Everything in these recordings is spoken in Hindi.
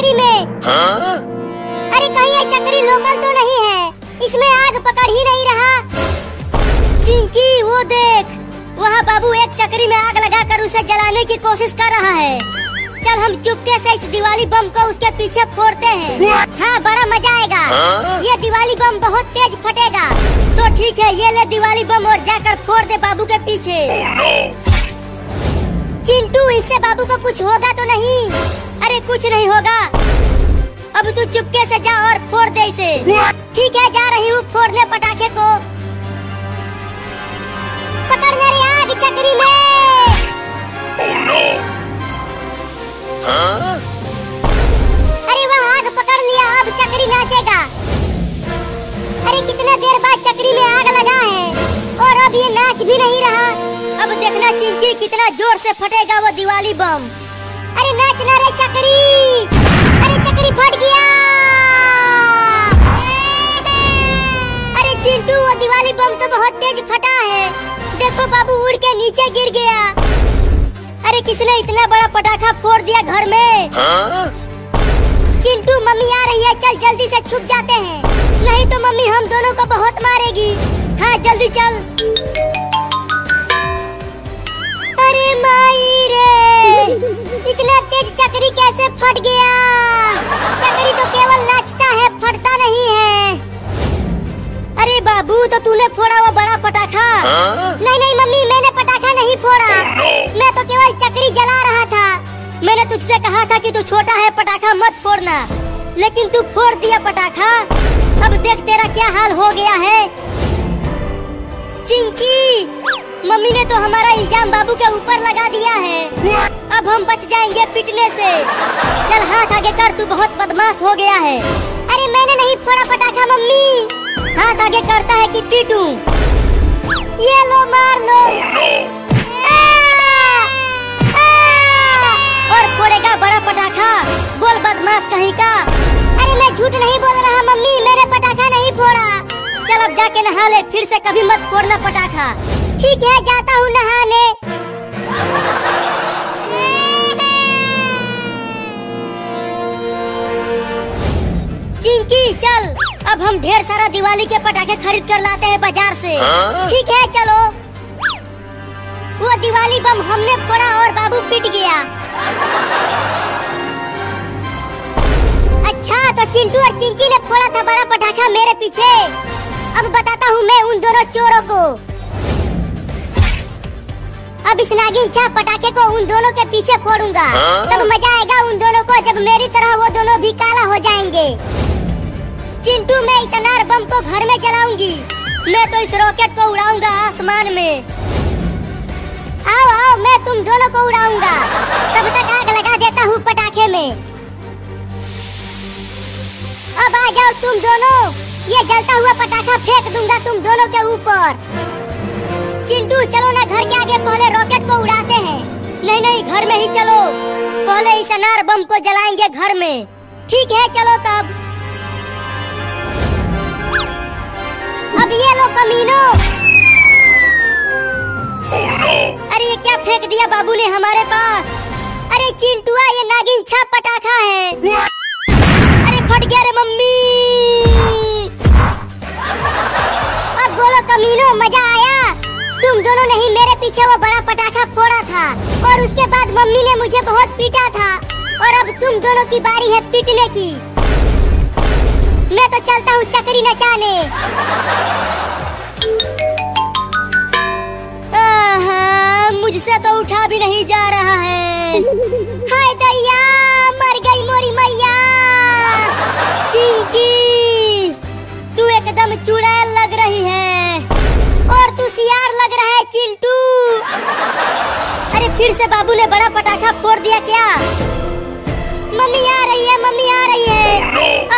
चक्री में। अरे कहीं ये चक्री लोकल तो नहीं है, इसमें आग पकड़ ही नहीं रहा। चिंकी वो देख, वहाँ बाबू एक चक्री में आग लगाकर उसे जलाने की कोशिश कर रहा है। चल हम चुपके से इस दिवाली बम को उसके पीछे फोड़ते हैं। हाँ बड़ा मजा आएगा। ये दिवाली बम बहुत तेज फटेगा। तो ठीक है, ये ले दिवाली बम और जाकर फोड़ दे बाबू के पीछे। चिंटू इससे बाबू को कुछ होगा तो नहीं? अरे कुछ नहीं होगा। अब तू चुपके से जा और फोड़ दे इसे। ठीक है, जा रही हूँ फोड़ने पटाखे को। पकड़ने रे आग चक्री में। अरे वह आग पकड़ लिया, अब चक्री नाचेगा। अरे कितना देर बाद चक्री में आग लगा है और अब ये नाच भी नहीं रहा। अब देखना चिंकी कितना जोर से फटेगा वो दिवाली बम। अरे नाच ना रे चक्री। अरे चक्री फट गया। अरे चिंटू वो दिवाली बम तो बहुत तेज फटा है। देखो बाबू उड़ के नीचे गिर गया। अरे किसने इतना बड़ा पटाखा फोड़ दिया घर में? चिंटू मम्मी आ रही है, चल जल्दी से छुप जाते हैं, नहीं तो मम्मी हम दोनों को बहुत मारेगी। हाँ जल्दी चल। अरे माई रे, इतना तेज चक्री कैसे फट गया? चक्री तो केवल नाचता है, फटता नहीं है। अरे बाबू तो तूने फोड़ा वो बड़ा पटाखा? नहीं नहीं मम्मी, मैंने पटाखा नहीं फोड़ा। मैं तो केवल चक्री जला रहा था। मैंने तुझसे कहा था कि तू छोटा है, पटाखा मत फोड़ना, लेकिन तू फोड़ दिया पटाखा। अब देख तेरा क्या हाल हो गया है। चिंकी, मम्मी ने तो हमारा इल्जाम बाबू के ऊपर लगा दिया है। अब हम बच जाएंगे पिटने से। चल हाथ आगे कर, तू बहुत बदमाश हो गया है। अरे मैंने नहीं फोड़ा पटाखा मम्मी। हाथ आगे करता है कि पीटूं। ये लो मार लो। और फोड़ेगा बड़ा पटाखा? बोल बदमाश कहीं का। अरे मैं झूठ नहीं बोल रहा मम्मी, मैंने पटाखा नहीं फोड़ा। चल अब जाके नहा ले, फिर से कभी मत फोड़ना पटाखा। ठीक है, जाता हूँ नहाने। चिंकी चल, अब हम ढेर सारा दिवाली के पटाखे खरीद कर लाते हैं बाजार से। ठीक है चलो। वो दिवाली बम हमने फोड़ा और बाबू पिट गया। अच्छा तो चिंटू और चिंकी ने फोड़ा था बड़ा पटाखा मेरे पीछे। अब बताता हूँ मैं उन दोनों चोरों को। अब इस नागिन छाप पटाखे को उन दोनों के पीछे फोड़ूंगा। तब मजा आएगा उन दोनों को, जब मेरी तरह वो दोनों भी काला हो जाएंगे। चिंटू मैं इस अनार बम को घर में जलाऊंगी। मैं तो इस रॉकेट को उड़ाऊंगा आसमान में। आओ आओ, मैं तुम दोनों को उड़ाऊंगा। तब तक आग लगा देता हूँ पटाखे में। अब आ जाओ तुम दोनों, ये जलता हुआ पटाखा फेंक दूंगा तुम दोनों के ऊपर। चिंटू चलो ना घर के आगे, पहले रॉकेट को उड़ाते हैं। नहीं नहीं, घर में ही चलो, पहले इस अनार बम को जलाएंगे घर में। ठीक है चलो तब। अब ये लो कमीनो। अरे ये क्या फेंक दिया बाबू ने हमारे पास? अरे चिंटुआ, ये नागिन छाप पटाखा है। अरे फट गया रे मम्मी। अब बोलो कमीनो, मजा आया? तुम दोनों ने ही मेरे पीछे वो बड़ा पटाखा फोड़ा था और उसके बाद मम्मी ने मुझे बहुत पीटा था, और अब तुम दोनों की बारी है पीटने की। मैं तो चलता हूँ चक्री नचाने। मुझसे तो उठा भी नहीं जा रहा है। हाय दैया, मर गई मोरी मैया। चिंकी, तू एकदम चुड़ैल लग रही है और तू सियार लग रहा है चिंटू। अरे फिर से बाबू ने बड़ा पटाखा फोड़ दिया क्या? मम्मी आ रही है, मम्मी आ रही है।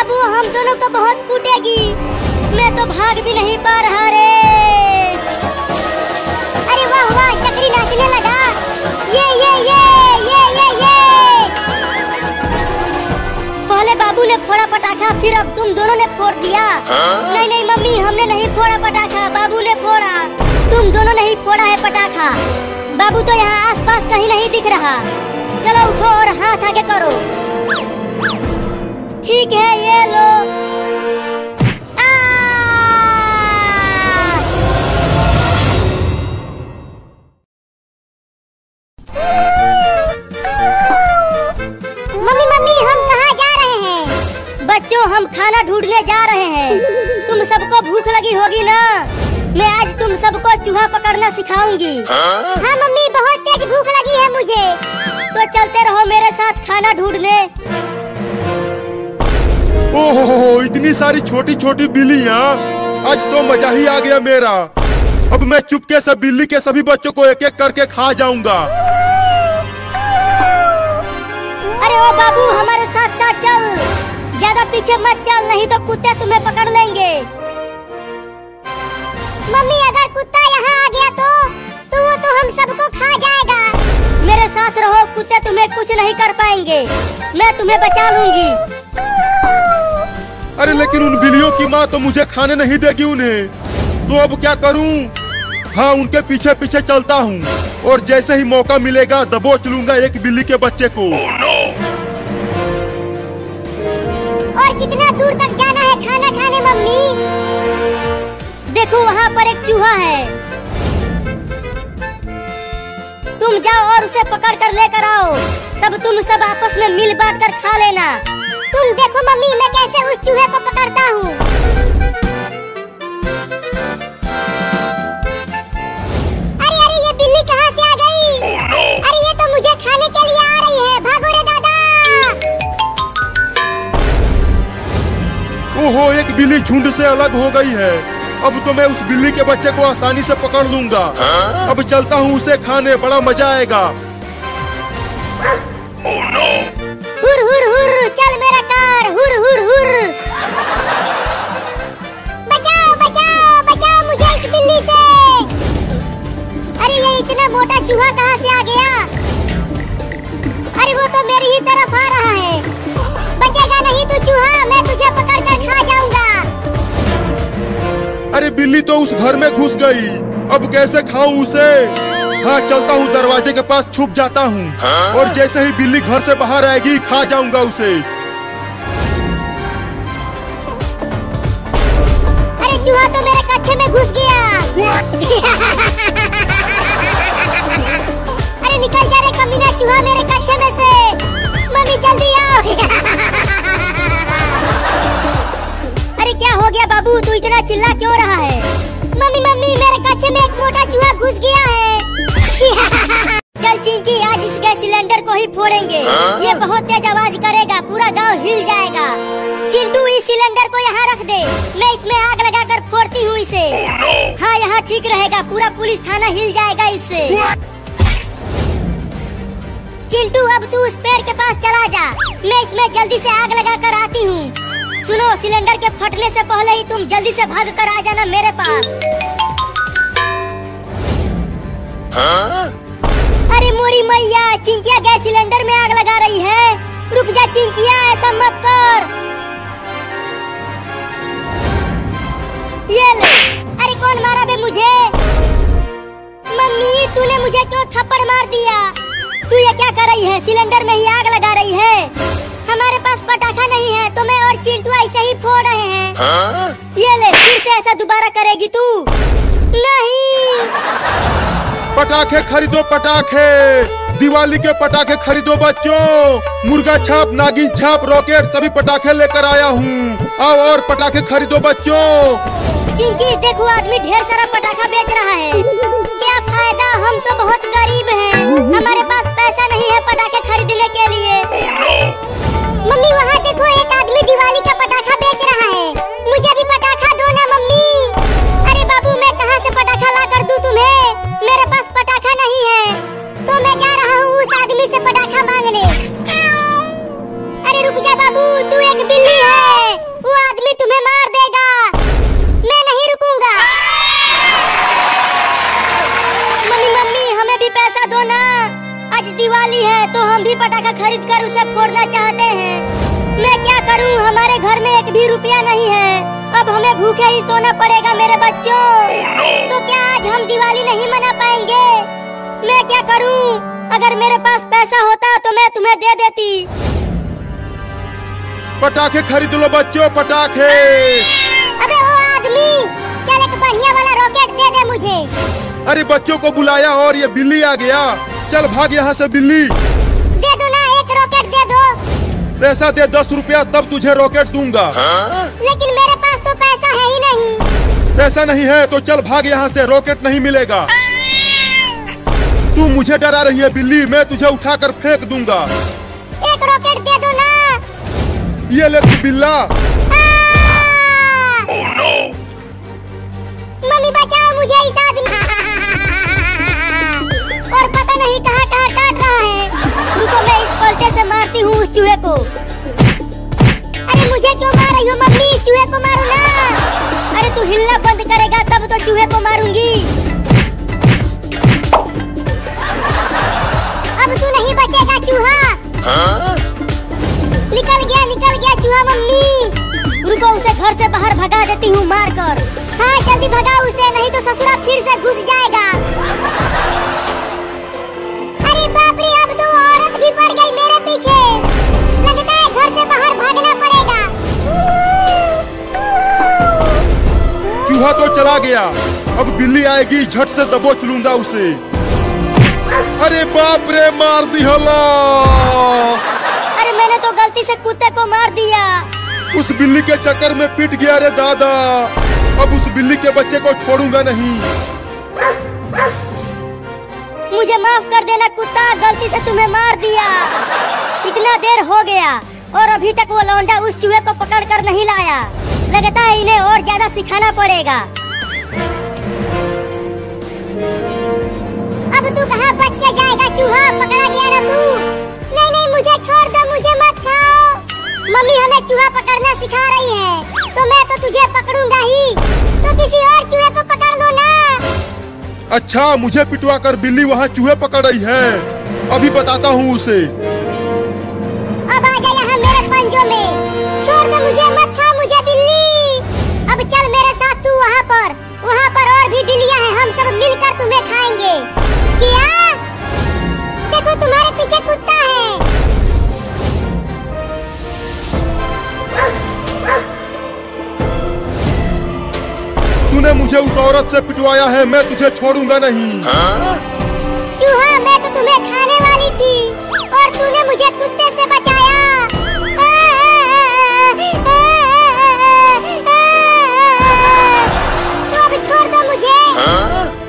अब वो हम दोनों को बहुत कूटेगी। मैं तो भाग भी नहीं पा रहा रे। अरे वाह वाह, चक्री नाचने लगा। ये पहले बाबू ने फोड़ा पटाखा, फिर अब तुम दोनों ने फोड़ दिया। नहीं नहीं मम्मी, हमने नहीं फोड़ा पटाखा, बाबू ने फोड़ा। तुम दोनों ने ही फोड़ा है पटाखा। बाबू तो यहाँ आसपास कहीं नहीं दिख रहा। चलो उठो और हाथ आगे करो। ठीक है, ये लो। मम्मी मम्मी, हम कहाँ जा रहे हैं? बच्चों, हम खाना ढूंढने जा रहे हैं। तुम सबको भूख लगी होगी ना? मैं आज तुम सबको चूहा पकड़ना सिखाऊंगी। हाँ मम्मी, बहुत तेज भूख लगी है मुझे। तो चलते रहो मेरे साथ खाना ढूंढने। ओहो, इतनी सारी छोटी छोटी बिल्लियाँ, आज तो मजा ही आ गया मेरा। अब मैं चुपके से बिल्ली के सभी बच्चों को एक एक करके खा जाऊंगा। अरे ओ बाबू, हमारे साथ साथ चल, ज्यादा पीछे मत चल, नहीं तो कुत्ते तुम्हें पकड़ लेंगे। मम्मी, अगर कुत्ता यहाँ आ गया तो वो तो हम सबको खा जाएगा। मेरे साथ रहो, कुत्ते तुम्हें कुछ नहीं कर पाएंगे, मैं तुम्हें बचा लूंगी। अरे लेकिन उन बिल्लियों की माँ तो मुझे खाने नहीं देगी उन्हें, तो अब क्या करूं? हाँ, उनके पीछे पीछे चलता हूँ और जैसे ही मौका मिलेगा दबोच लूंगा एक बिल्ली के बच्चे को। और कितना दूर तक जाना है खाना खाने मम्मी? देखो वहाँ पर एक चूहा है, तुम जाओ और उसे पकड़ कर लेकर आओ, तब तुम सब आपस में मिल बांट कर खा लेना। तुम देखो मम्मी, मैं कैसे उस चूहे को पकड़ता हूँ। अरे अरे, ये बिल्ली कहाँ से आ गई? अरे ये तो मुझे खाने के लिए आ रही है, भागो रे दादा। ओहो, एक बिल्ली झुंड से अलग हो गई है। अब तो मैं उस बिल्ली के बच्चे को आसानी से पकड़ लूंगा। अब चलता हूँ उसे खाने, बड़ा मजा आएगा। हुर हुर हुर, चल मेरा कार, हुर हुर हुर। बचाओ बचाओ बचाओ मुझे इस बिल्ली से। अरे ये इतना मोटा चूहा कहाँ से आ गया? अरे वो तो मेरी ही तरफ आ रहा है। बचेगा नहीं तू चूहा, मैं तुझे पकड़ कर खा जाऊंगा। अरे बिल्ली तो उस घर में घुस गई, अब कैसे खाऊं उसे? हाँ, चलता हूँ दरवाजे के पास छुप जाता हूँ और जैसे ही बिल्ली घर से बाहर आएगी खा जाऊंगा उसे। अरे चूहा तो मेरे कच्छे में घुस गया। अरे निकल जा रे कमीना चूहा मेरे कच्छे में से। मम्मी जल्दी आओ। अरे क्या हो गया बाबू, तू इतना चिल्ला क्यों रहा है? मम्मी मम्मी, मेरे कच्छे में एक मोटा चूहा घुस गया है। चल चिंकी, आज इस गैस सिलेंडर को ही फोड़ेंगे। ये बहुत तेज आवाज करेगा, पूरा गांव हिल जाएगा। चिंटू, इस सिलेंडर को यहाँ रख दे, मैं इसमें आग लगाकर फोड़ती हूँ इसे। हाँ, यहाँ ठीक रहेगा, पूरा पुलिस थाना हिल जाएगा इससे। चिंटू, अब तू उस पेड़ के पास चला जा, मैं इसमें जल्दी से आग लगाकर आती हूँ। सुनो, सिलेंडर के फटने से पहले ही तुम जल्दी से भाग कर आ जाना मेरे पास। अरे मोरी मैया, चिंकिया गैस सिलेंडर में आग लगा रही है। रुक जा चिंकिया, ऐसा मत कर। ये ले। अरे कौन मारा बे मुझे? मम्मी, तूने मुझे क्यों थप्पड़ मार दिया? तू ये क्या कर रही है? सिलेंडर में ही आग लगा रही है। हमारे पास पटाखा नहीं है तो मैं और चिंटू ऐसे ही फोड़ रहे हैं। ये ले, फिर से ऐसा दोबारा करेगी तू? नहीं। पटाखे खरीदो, पटाखे, दिवाली के पटाखे खरीदो बच्चों। मुर्गा छाप, नागिन छाप, रॉकेट, सभी पटाखे लेकर आया हूँ। आओ और पटाखे खरीदो बच्चों। चिंकी, देखो आदमी ढेर सारा पटाखा बेच रहा है। क्या फायदा, हम तो बहुत गरीब हैं, हमारे पास पैसा नहीं है पटाखे खरीदने के लिए। मम्मी वहाँ देखो, एक आदमी दिवाली का पटाखा बेच रहा है। मुझे भी पटाखा दो ना मम्मी। अरे बाबू, मैं कहाँ से पटाखा ला कर दूं तुम्हें? मेरे पास पटाखा नहीं है, तो मैं जा रहा हूँ उस आदमी से पटाखा मांगने। अरे रुक जा बाबू, तू एक बिल्ली है, वो आदमी तुम्हें मार देगा। मैं नहीं रुकूंगा। मम्मी मम्मी, हमें भी पैसा दो ना, आज दिवाली है तो हम भी पटाखा खरीद कर उसे फोड़ना चाहते हैं। मैं क्या करूं, हमारे घर में एक भी रुपया नहीं है। अब हमें भूखे ही सोना पड़ेगा मेरे बच्चों। तो क्या आज हम दिवाली नहीं मना पाएंगे? मैं क्या करूं? अगर मेरे पास पैसा होता तो मैं तुम्हें दे देती। पटाखे खरीद लो बच्चों, पटाखे। अबे वो आदमी, चल एक बढ़िया वाला रॉकेट दे दे मुझे। अरे बच्चों को बुलाया और ये बिल्ली आ गया। चल भाग यहाँ से बिल्ली। दे दो ना, एक रॉकेट दे दो। पैसा दे 10 रुपया, तब तुझे रॉकेट दूंगा। लेकिन मेरे पास तो पैसा है ही नहीं। पैसा नहीं है तो चल भाग यहाँ से, रॉकेट नहीं मिलेगा। तू मुझे डरा रही है बिल्ली, मैं तुझे उठाकर फेंक दूंगा। एक रॉकेट दे दो ना। ये ले तू बिल्ला। मम्मी बचाओ मुझे इस आदमी। और पता नहीं कहाँ कहाँ काट रहा है। रुको मैं इस पलटे से मारती हूँ उस चूहे को। अरे मुझे क्यों मार रही हो मम्मी, चूहे को मारो ना। अरे तू हिलना बंद करेगा तब तो चूहे को मारूंगी। अब तू नहीं बचेगा चूहा। निकल गया चूहा मम्मी। रुको उसे घर से बाहर भगा देती हूँ मार कर। हाँ जल्दी भगाओ उसे, नहीं तो ससुरा फिर से घुस जाएगा। अरे बाप रे, अब तो औरत भी पड़ गई मेरे पीछे। लगता है घर से बाहर भागना पड़ेगा। चूहा तो चला गया, अब बिल्ली आएगी, झट से दबोच लूंगा उसे। अरे बाप रे, मार दी हला। अरे मैंने तो गलती से कुत्ते को मार दिया। उस बिल्ली के चक्कर में पिट गया रे दादा। अब उस बिल्ली के बच्चे को छोड़ूंगा नहीं। मुझे माफ कर देना कुत्ता, गलती से तुम्हें मार दिया। इतना देर हो गया और अभी तक वो लौंडा उस चूहे को पकड़ कर नहीं लाया। लगता है इन्हें और ज्यादा सिखाना पड़ेगा। अब तू कहाँ बच के जाएगा चूहा, पकड़ा गया ना तू। नहीं मुझे छोड़ दो, मुझे मत खाओ। मम्मी हमें चूहा पकड़ना सिखा रही है, तो मैं तो तुझे पकड़ूंगा ही। तो किसी और चूहे को पकड़ लो ना। अच्छा, मुझे पिटवा कर बिल्ली वहाँ चूहे पकड़ रही है, अभी बताता हूँ उसे। अब आ जा यहाँ मेरे पंजों में। छोड़ दो मुझे, मत खा मुझे बिल्ली। अब चल मेरे साथ तू वहाँ पर और भी बिल्लियाँ हैं, हम सब मिलकर तुम्हें खाएंगे। क्या? देखो तुम्हारे पीछे कुत्ता है। तूने मुझे उस औरत से पिटवाया है, मैं तुझे छोड़ूंगा नहीं। चूहा, मैं तो तुम्हें खाने वाली थी और तूने मुझे कुत्ते से बचाया। तो अब छोड़ दो मुझे।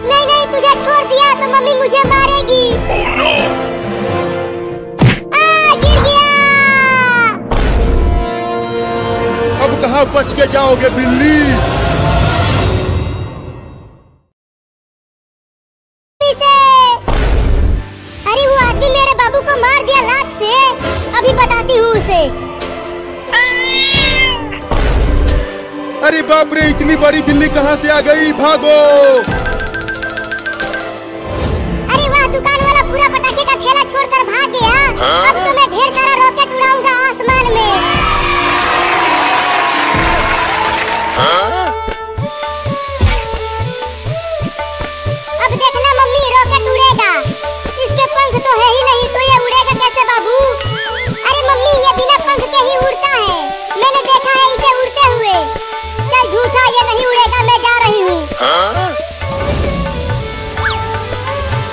नहीं तुझे छोड़ दिया तो मम्मी मुझे मारेगी। गिर गया। अब कहाँ बच के जाओगे बिल्ली? अरे वो आदमी मेरे बाबू को मार दिया लात से, अभी बताती हूँ उसे। अरे बाप रे, इतनी बड़ी बिल्ली कहाँ से आ गई, भागो। अरे वाह, दुकान वाला पूरा पटाखे का ठेला छोड़कर भाग गया। अब तो मैं ढेर सारा रॉकेट उड़ाऊंगा आसमान में। अब देखना मम्मी, रॉकेट उड़ेगा। इसके पंख तो है ही नहीं, तो ये उड़ेगा कैसे बाबू? अरे मम्मी, ये बिना पंख के ही उड़ता है, मैंने देखा है इसे उड़ते हुए। चल झूठा, ये नहीं उड़ेगा, मैं जा रही हूँ।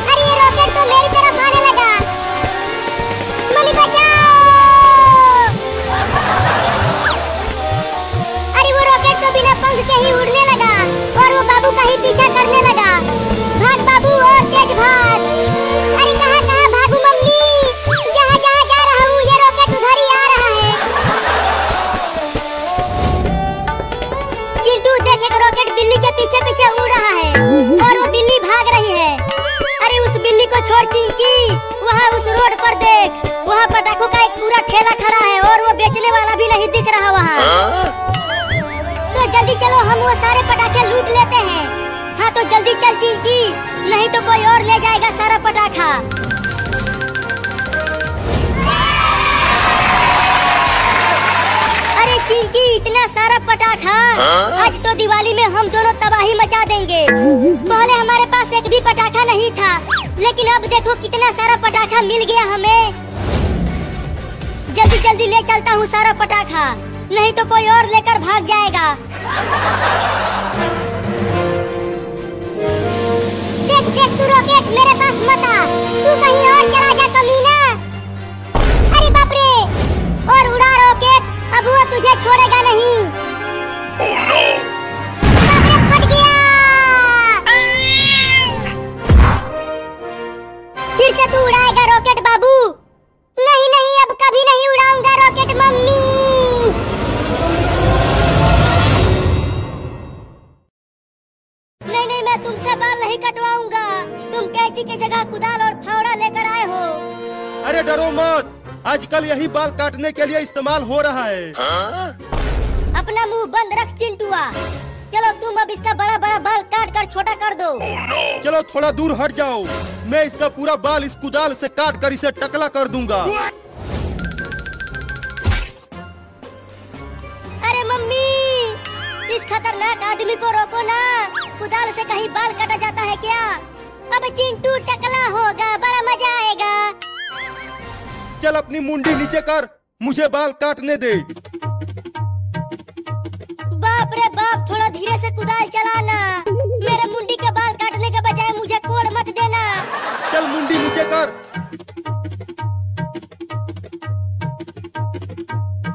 अरे ये रॉकेट तो मेरी तरफ आने लगा। मम्मी बचाओ। अरे वो रॉकेट तो बिना पंख के ही उड़ने लगा और वो बाबू का ही पीछा करने लगा। भाग बाबू, और तेज भाग। अरे कहाँ कहाँ भागू मम्मी? जहाँ जहाँ जा रहा हूँ ये रॉकेट उधर ही आ रहा है। चिंटू देख, एक रॉकेट बिल्ली के पीछे पीछे उड़ रहा है और वो बिल्ली भाग रही है। अरे उस बिल्ली को छोड़ चिंकी, वहाँ उस रोड पर देख, वहाँ पटाखों का एक पूरा ठेला खड़ा है और वो बेचने वाला भी नहीं दिख रहा वहाँ। तो जल्दी चलो, हम वो सारे पटाखे लूट लेते हैं। हाँ तो जल्दी चल चिंकी, नहीं तो कोई और ले जाएगा सारा पटाखा। अरे चिंकी, इतना सारा पटाखा, आज तो दिवाली में हम दोनों तबाही मचा देंगे। पहले हमारे पास एक भी पटाखा नहीं था, लेकिन अब देखो कितना सारा पटाखा मिल गया हमें। जल्दी जल्दी ले चलता हूँ सारा पटाखा, नहीं तो कोई और लेकर भाग जाएगा। देख देख तू रॉकेट, मेरे पास मत आ, तू कहीं और चला जा कमीना। अरे बाप रे, और उड़ा रॉकेट, अब वो तुझे छोड़ेगा नहीं। बाप रे, फट गया। फिर से तू उड़ाएगा रॉकेट बाबू? नहीं नहीं, अब कभी नहीं उड़ाऊंगा रॉकेट मम्मी। नहीं नहीं, मैं तुमसे बाल नहीं कटवाऊंगा, तुम कैंची की जगह कुदाल और फावड़ा लेकर आए हो। अरे डरो मत, आजकल यही बाल काटने के लिए इस्तेमाल हो रहा है। अपना मुंह बंद रख चिंटुआ, चलो तुम अब इसका बड़ा बड़ा बाल काट कर छोटा कर दो। चलो थोड़ा दूर हट जाओ, मैं इसका पूरा बाल इस कुदाल से काट कर इसे टकला कर दूंगा। अरे मम्मी, इस खतरनाक आदमी को रोको ना, कुदाल से कहीं बाल काटा जाता है क्या? अब चिंटू टकला होगा, बड़ा मजा आएगा। चल अपनी मुंडी नीचे कर, मुझे बाल काटने दे। बाप रे बाप, थोड़ा धीरे से कुदाल चलाना, मेरे मुंडी के बाल काटने के बजाय मुझे कोड़ मत देना। चल मुंडी नीचे कर।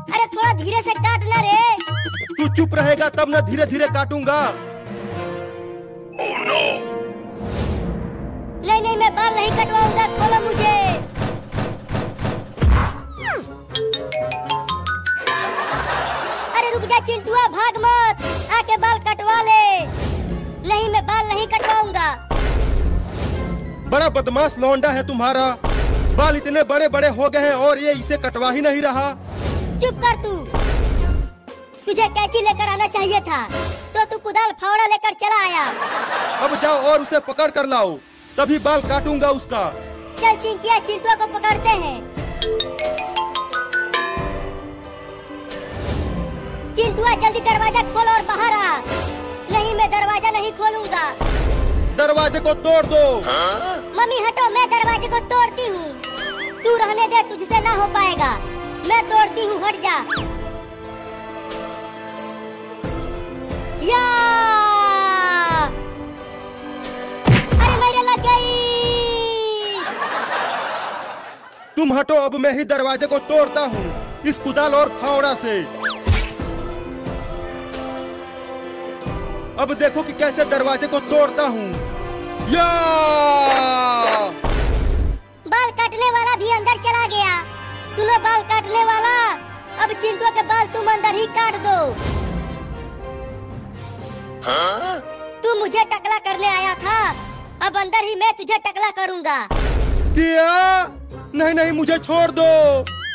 अरे थोड़ा धीरे से काटना रे। तू चुप रहेगा तब ना धीरे धीरे काटूंगा। नहीं नहीं, मैं बाल नहीं कटवाऊंगा, खोलो मुझे। अरे रुक जा चिंटुआ, भाग मत, आके बाल कटवा ले। नहीं, मैं बाल नहीं कटवाऊंगा। बड़ा बदमाश लौंडा है तुम्हारा, बाल इतने बड़े बड़े हो गए हैं और ये इसे कटवा ही नहीं रहा। चुप कर तू, तुझे कैंची लेकर आना चाहिए था, तो तू कुदाल फावड़ा लेकर चला आया। अब जाओ और उसे पकड़ कर लाओ, तभी बाल काटूंगा उसका। चल चिंकिया, चिंटुआ को पकड़ते हैं। चिंटुआ जल्दी दरवाजा खोल और बाहर आ। नहीं, मैं दरवाजा नहीं खोलूंगा। दरवाजे को तोड़ दो। मम्मी हटो, मैं दरवाजे को तोड़ती हूँ। तू रहने दे, तुझसे ना हो पाएगा, मैं तोड़ती हूँ, हट जा। या! अरे मेरे लग गई। तुम हटो, अब मैं ही दरवाजे को तोड़ता हूँ इस कुदाल और फावड़ा से। अब देखो कि कैसे दरवाजे को तोड़ता हूँ। या! बाल काटने वाला भी अंदर चला गया। सुनो बाल काटने वाला, अब चिंटू के बाल तुम अंदर ही काट दो। तू मुझे टकला करने आया था, अब अंदर ही मैं तुझे टकला करूंगा। क्या? नहीं नहीं, मुझे छोड़ दो,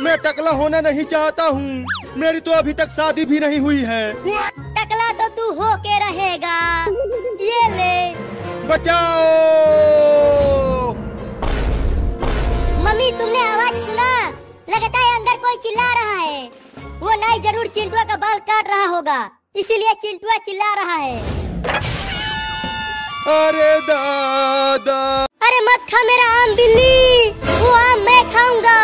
मैं टकला होना नहीं चाहता हूँ, मेरी तो अभी तक शादी भी नहीं हुई है। टकला तो तू हो के रहेगा, ये ले। बचाओ! मम्मी, तुमने आवाज सुना? लगता है अंदर कोई चिल्ला रहा है। वो नाई जरूर चिंटुआ का बाल काट रहा होगा, इसीलिए चिंटुआ चिल्ला रहा है। अरे दादा! अरे मत खा मेरा आम बिल्ली, वो आम मैं खाऊंगा।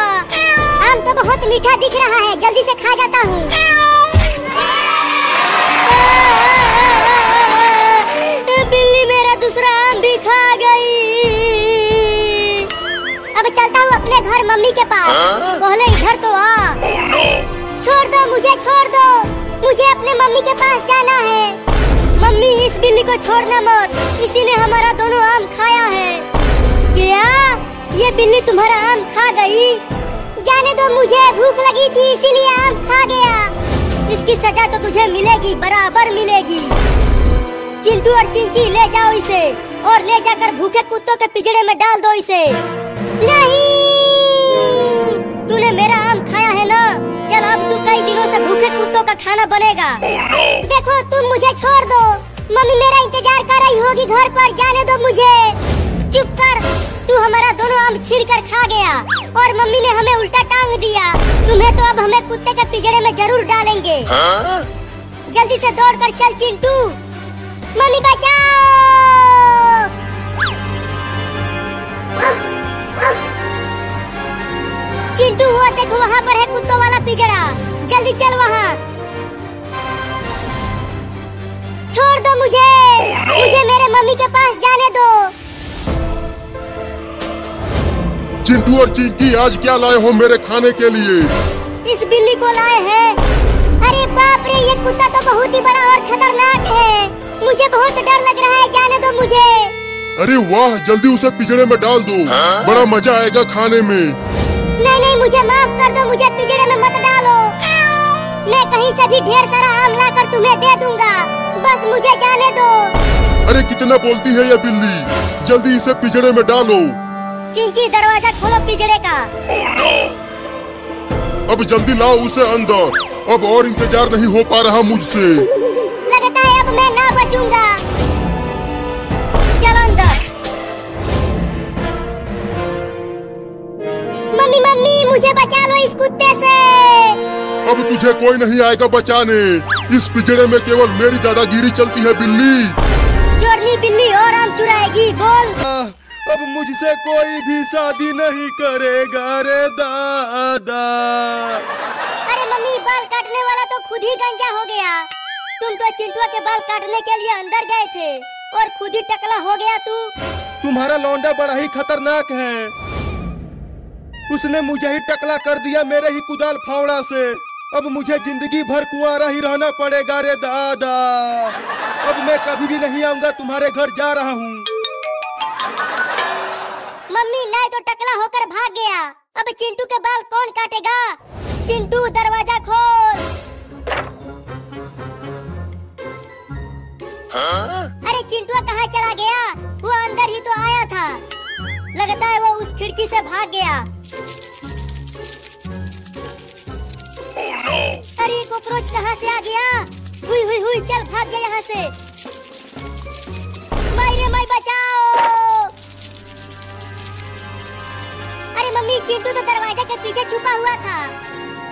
आम तो बहुत मीठा दिख रहा है, जल्दी से खा जाता हूँ। बिल्ली मेरा दूसरा आम भी खा गई। अब चलता हूँ अपने घर मम्मी के पास, पहले इधर तो आ। छोड़ दो मुझे, छोड़ दो, मुझे अपने मम्मी के पास जाना है। मम्मी, इस बिल्ली को छोड़ना मत, इसी ने हमारा दोनों आम खाया है। क्या? ये बिल्ली तुम्हारा आम खा गई? जाने दो, मुझे भूख लगी थी इसीलिए आम खा गया। इसकी सजा तो तुझे मिलेगी, बराबर मिलेगी। चिंटू और चिंकी, ले जाओ इसे और ले जाकर भूखे कुत्तों के पिंजरे में डाल दो इसे। नहीं, तूने मेरा आम खाया है ना, चल अब तू कई दिनों से भूखे कुत्तों का खाना बनेगा। देखो, तुम मुझे छोड़ दो, मम्मी मेरा इंतजार कर रही होगी घर पर, जाने दो मुझे। चुप कर, तू हमारा दोनों आम छीन कर खा गया और मम्मी ने हमें उल्टा टांग दिया। तुम्हें तो अब हमें कुत्ते के पिंजरे में जरूर डालेंगे। जल्दी से दौड़ कर चल चिंटू। मम्मी बचाओ! चिंटू वो देखो वहाँ पर है कुत्तों वाला पिंजरा, जल्दी चल वहाँ। छोड़ दो मुझे, मुझे मेरे मम्मी के पास जाने दो। चिंटू और चिंकी आज क्या लाए हो मेरे खाने के लिए? इस बिल्ली को लाए हैं। अरे बाप रे, ये कुत्ता तो बहुत ही बड़ा और खतरनाक है, मुझे बहुत डर लग रहा है, जाने दो मुझे। अरे वाह, जल्दी उसे पिंजरे में डाल दो, बड़ा मजा आएगा खाने में। नहीं नहीं, मुझे माफ कर दो, मुझे पिंजरे में मत डालो। मैं कहीं से भी ढेर सारा आम लाकर तुम्हें दे दूंगा, बस मुझे जाने दो। अरे कितना बोलती है ये बिल्ली, जल्दी इसे पिंजरे में डालो। चिंकी दरवाजा खोलो पिंजरे का। अब जल्दी लाओ उसे अंदर, अब और इंतजार नहीं हो पा रहा मुझसे। लगता है अब मैं ना बचूंगा। चलो अंदर। मम्मी मम्मी, मुझे बचा लो इस कुत्ते से। अब तुझे कोई नहीं आएगा बचाने, इस पिंजरे में केवल मेरी दादागिरी चलती है बिल्ली। चोरनी बिल्ली और आम चुराएगी, बोल। अब मुझसे कोई भी शादी नहीं करेगा रे दादा। अरे मम्मी, बाल काटने वाला तो खुद ही गंजा हो गया। तुम तो चिंटुआ के बाल काटने के लिए अंदर गए थे और खुद ही टकला हो गया तू। तुम्हारा लौंडा बड़ा ही खतरनाक है, उसने मुझे ही टकला कर दिया मेरे ही कुदाल फावड़ा से। अब मुझे जिंदगी भर कुंवारा ही रहना पड़ेगा रे दादा। अब मैं कभी भी नहीं आऊंगा तुम्हारे घर, जा रहा हूँ। मम्मी, नहीं तो टकला होकर भाग गया, अब चिंटू के बाल कौन काटेगा? चिंटू दरवाजा खोल। अरे चिंटुआ कहाँ चला गया? वो अंदर ही तो आया था, लगता है वो उस खिड़की से भाग गया। अरे कॉकरोच कहाँ से आ गया? हुई हुई हुई, चल भाग गया यहाँ से। मायरे माय, बचाओ। अरे मम्मी, चिंटू तो दरवाजा के पीछे छुपा हुआ था।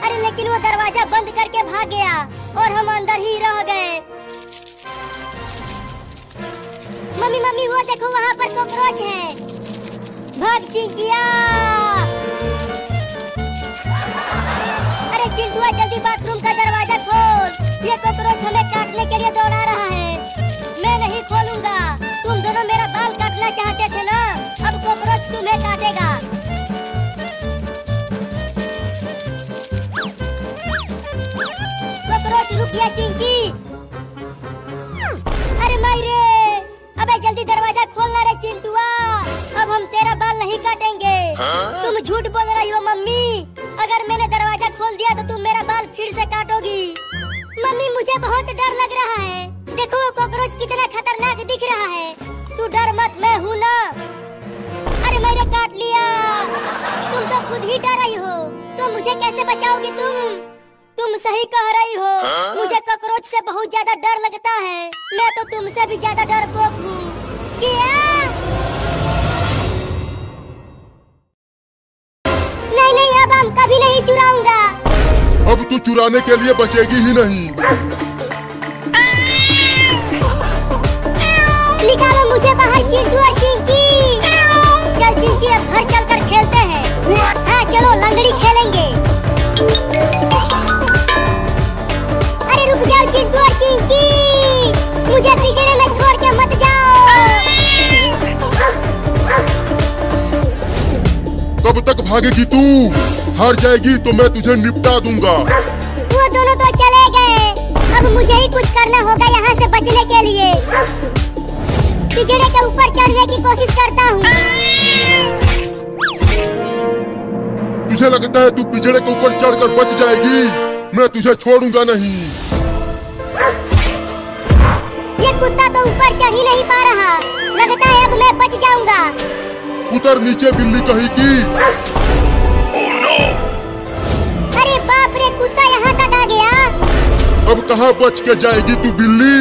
अरे लेकिन वो दरवाजा बंद करके भाग गया और हम अंदर ही रह गए। मम्मी मम्मी, वो देखो वहाँ पर कॉकरोच है, भाग चिंकिया। अरे चिंटुआ, जल्दी बाथरूम का दरवाजा खोल, ये कॉकरोच हमें काटने के लिए दौड़ा रहा है। मैं नहीं खोलूंगा, तुम दोनों मेरा बाल काटना चाहते थे ना, अब कॉकरोच तुम्हें काटेगा। कॉकरोच रुक गया चिंकी। अरे मायरे, अबे जल्दी दरवाजा खोलना रे चिंटुआ, अब हम तेरा बाल नहीं काटेंगे। तुम झूठ बोल रही हो मम्मी, अगर मैंने दरवाजा खोल दिया तो तुम मेरा बाल फिर से काटोगी। मम्मी, मुझे बहुत डर लग रहा है, देखो वो कॉकरोच कितना खतरनाक दिख रहा है। तू डर मत, मैं हूँ ना। अरे मैंने काट लिया। तुम तो खुद ही डर रही हो, तो मुझे कैसे बचाओगी तुम? तुम सही कह रही हो, मुझे कॉकरोच से बहुत ज्यादा डर लगता है, मैं तो तुमसे भी ज्यादा डरपोक हूँ। नहीं नहीं, अब हम कभी नहीं चुराऊंगा। अब तू चुराने के लिए बचेगी ही नहीं। निकालो मुझे बाहर चिंटू और चिंकी। चल चिंकी, अब घर चलकर खेलते हैं। हाँ चलो, लंगड़ी खेलेंगे। अरे रुक जाओ चिंटू और चिंकी, मुझे पिंजरे में छोड़ के मत जाओ। कब तक भागेगी तू? हार जाएगी तो मैं तुझे निपटा दूंगा। वो दोनों तो चले गए, अब मुझे ही कुछ करना होगा यहाँ से बचने के लिए। पिंजरे के ऊपर चढ़ने की कोशिश करता हूँ। तुझे लगता है तू पिंजरे के ऊपर चढ़कर बच जाएगी? मैं तुझे छोड़ूंगा नहीं। ये कुत्ता तो ऊपर चढ़ ही नहीं पा रहा, लगता है अब मैं बच जाऊंगा। उतर नीचे बिल्ली कहीं की। अरे बाप रे, कुत्ता यहाँ तक आ गया। अब कहाँ बच के जाएगी तू बिल्ली?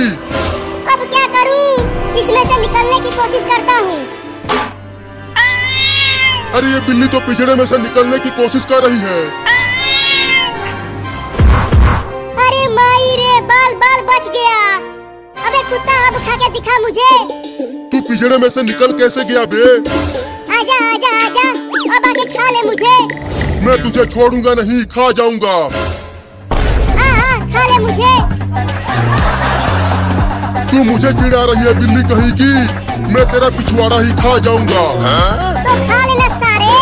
अब क्या करूँ? इसमें से निकलने की कोशिश करता हूँ। अरे ये बिल्ली तो पिंजरे में से निकलने की कोशिश कर रही है। अरे माई रे, बाल बाल बच गया। अबे कुत्ता, अब खा के दिखा मुझे। तू पिंजरे में से निकल कैसे गया बे? आजा आजा आजा, अब आके खा ले मुझे। मैं तुझे छोड़ूंगा नहीं, खा जाऊंगा। हाँ, खा ले मुझे। तू मुझे चिढ़ा रही है बिल्ली कहीं की, मैं तेरा पिछवाड़ा ही खा जाऊंगा। तो खा लेना सारे,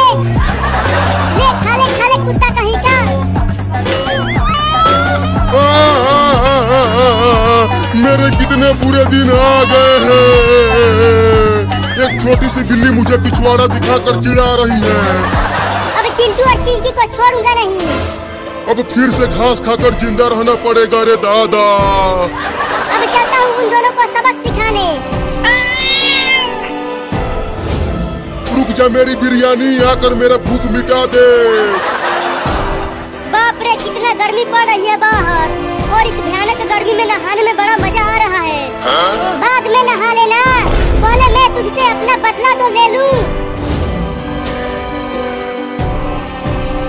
ले खा ले कुत्ता कहीं का। मेरे कितने बुरे दिन आ गए हैं। एक छोटी सी बिल्ली मुझे पिछवाड़ा दिखाकर चिढ़ा रही है। अब चिंटू और चिंकी को छोड़ूंगा नहीं। अब फिर से घास खाकर जिंदा रहना पड़ेगा रे दादा। अब चलता हूँ उन दोनों को सबक सिखाने। रुक जा मेरी बिरयानी, आकर मेरा भूख मिटा दे। बाप रे, कितना गर्मी पड़ रही है बाहर, और इस भयानक गर्मी में नहाने में बड़ा मजा आ रहा है। बाद में नहा लेना, पहले मैं तुझसे अपना बदला तो ले लूं।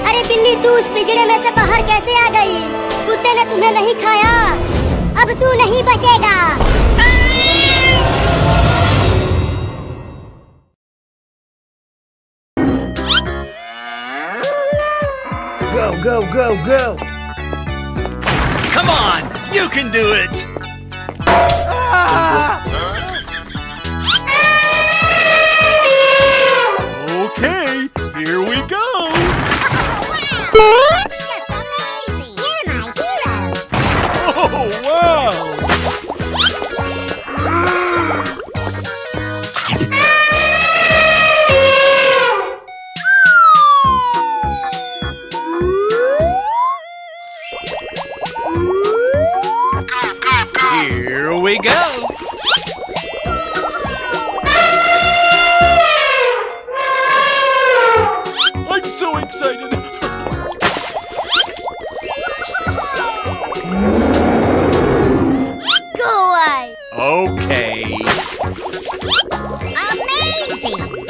अरे बिल्ली, तू उस पिंजरे में से बाहर कैसे आ गई? कुत्ते ने तुम्हें नहीं खाया, अब तू नहीं बचेगा। Go, go, go, go! Come on! You can do it! Okay, here we go! That's just amazing! You're my hero! Oh, wow! Here we go! I'm so excited! Go away! Okay. Amazing!